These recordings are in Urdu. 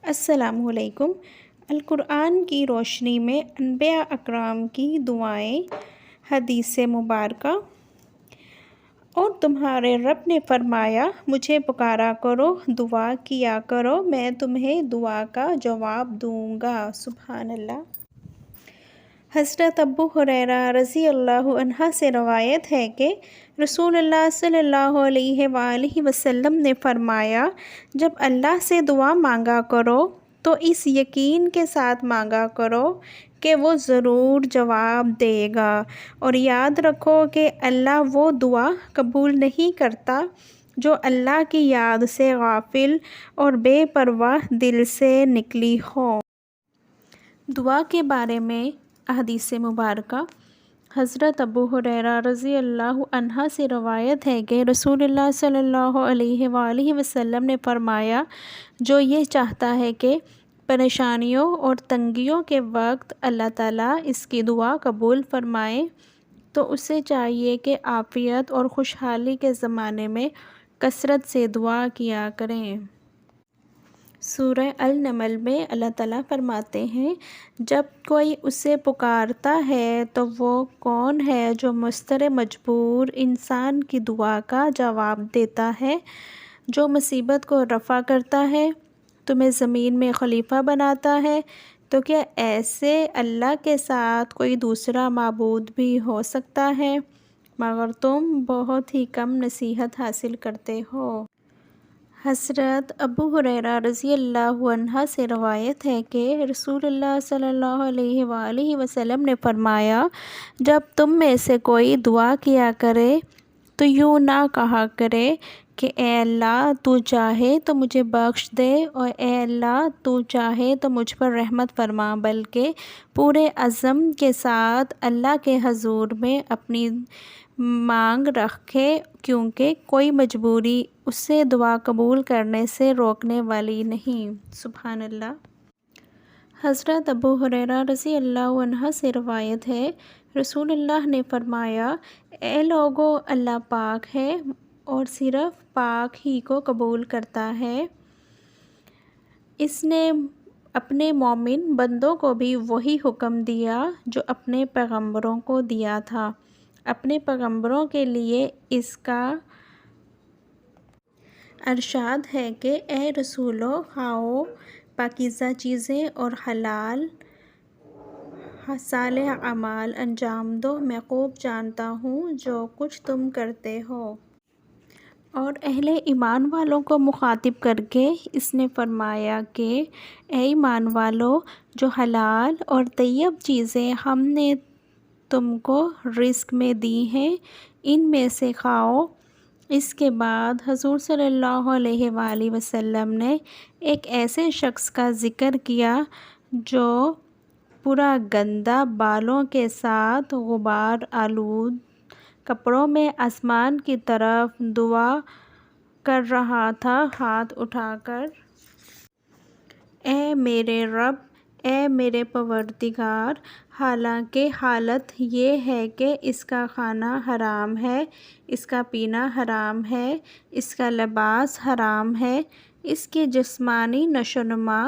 السلام علیکم۔ القرآن کی روشنی میں انبیاء اکرام کی دعائیں، حدیث مبارکہ۔ اور تمہارے رب نے فرمایا، مجھے پکارا کرو، دعا کیا کرو، میں تمہیں دعا کا جواب دوں گا۔ سبحان اللہ۔ حضرت ابو ہریرہ رضی اللہ عنہ سے روایت ہے کہ رسول اللہ صلی اللہ علیہ وآلہ وسلم نے فرمایا، جب اللہ سے دعا مانگا کرو تو اس یقین کے ساتھ مانگا کرو کہ وہ ضرور جواب دے گا، اور یاد رکھو کہ اللہ وہ دعا قبول نہیں کرتا جو اللہ کی یاد سے غافل اور بے پرواہ دل سے نکلی ہو۔ دعا کے بارے میں احادیث مبارکہ۔ حضرت ابو ہریرہ رضی اللہ عنہ سے روایت ہے کہ رسول اللہ صلی اللہ علیہ وآلہ وسلم نے فرمایا، جو یہ چاہتا ہے کہ پریشانیوں اور تنگیوں کے وقت اللہ تعالیٰ اس کی دعا قبول فرمائے تو اسے چاہیے کہ عافیت اور خوشحالی کے زمانے میں کثرت سے دعا کیا کریں۔ سورہ النمل میں اللہ تعالیٰ فرماتے ہیں، جب کوئی اسے پکارتا ہے تو وہ کون ہے جو مضطر مجبور انسان کی دعا کا جواب دیتا ہے، جو مصیبت کو رفع کرتا ہے، تمہیں زمین میں خلیفہ بناتا ہے، تو کیا ایسے اللہ کے ساتھ کوئی دوسرا معبود بھی ہو سکتا ہے، مگر تم بہت ہی کم نصیحت حاصل کرتے ہو۔ حضرت ابو ہریرہ رضی اللہ عنہ سے روایت ہے کہ رسول اللہ صلی اللہ علیہ وآلہ وسلم نے فرمایا، جب تم میں سے کوئی دعا کیا کرے تو یوں نہ کہا کرے کہ اے اللہ تو چاہے تو مجھے بخش دے، اور اے اللہ تو چاہے تو مجھ پر رحمت فرما، بلکہ پورے عزم کے ساتھ اللہ کے حضور میں اپنی مانگ رکھے، کیونکہ کوئی مجبوری اسے دعا قبول کرنے سے روکنے والی نہیں۔ سبحان اللہ۔ حضرت ابو ہریرہ رضی اللہ عنہ سے روایت ہے، رسول اللہ نے فرمایا، اے لوگو، اللہ پاک ہے اور صرف پاک ہی کو قبول کرتا ہے۔ اس نے اپنے مومن بندوں کو بھی وہی حکم دیا جو اپنے پیغمبروں کو دیا تھا۔ اپنے پیغمبروں کے لیے اس کا ارشاد ہے کہ اے رسولو، کھاؤ پاکیزہ چیزیں اور حلال صالح اعمال انجام دو، میں خوب جانتا ہوں جو کچھ تم کرتے ہو۔ اور اہل ایمان والوں کو مخاطب کر کے اس نے فرمایا کہ اے ایمان والو، جو حلال اور طیب چیزیں ہم نے تم کو رزق میں دی ہیں، ان میں سے کھاؤ۔ اس کے بعد حضور صلی اللہ علیہ وآلہ وسلم نے ایک ایسے شخص کا ذکر کیا جو پورا گندا بالوں کے ساتھ غبار آلود کپڑوں میں آسمان کی طرف دعا کر رہا تھا ہاتھ اٹھا کر، اے میرے رب، اے میرے پروردگار، حالانکہ حالت یہ ہے کہ اس کا کھانا حرام ہے، اس کا پینا حرام ہے، اس کا لباس حرام ہے، اس کی جسمانی نشو و نما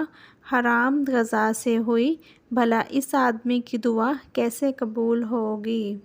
حرام غذا سے ہوئی، بھلا اس آدمی کی دعا کیسے قبول ہوگی؟